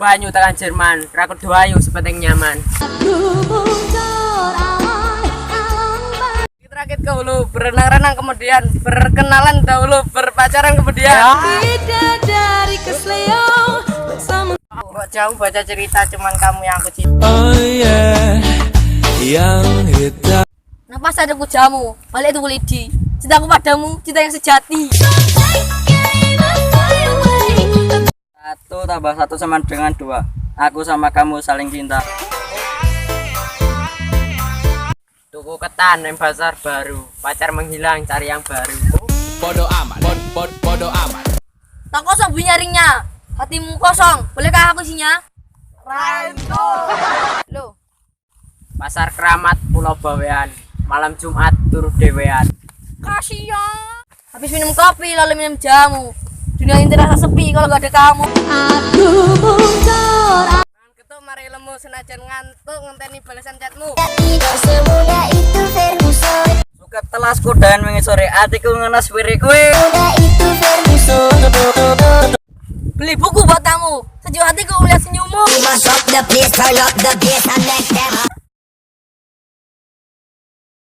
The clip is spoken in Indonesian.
banyu tekan Jerman, rakut doayu sepenting nyaman. Rakit ke hulu, berenang-renang kemudian berkenalan dahulu, berpacaran kemudian. Bidadari kesleo bersama. Kok jauh baca cerita, cuman kamu yang aku cinta. Oh yeah, yang hitam. Napa sadarku jamu, balik itu lidi. Cintaku padamu, cinta yang sejati. 1 tambah 1 sama dengan 2. Aku sama kamu saling cinta. Tuku ketan yang pasar baru, pacar menghilang cari yang baru. Bodo amat, bodo amat. Tak kosong bunyi nyaringnya, hatimu kosong. Bolehkah aku isinya? Ranto. Loh, Pasar Keramat Pulau Bawean, malam Jumat turu dewean. kasihan. Habis minum kopi lalu minum jamu. Dunia ini terasa sepi kalau gak ada kamu. Aku bocor. Ketuk mari lemu senajan ngantuk ngenteni balasan chatmu. Tidak semudah itu Ferguson. Suka telas kudahan wengi sore atiku ngenes wiri kowe. Mudah itu Ferguson. Beli buku buat kamu. Sejuk hatiku melihat senyummu. We must up the place, turn up the bass and let them.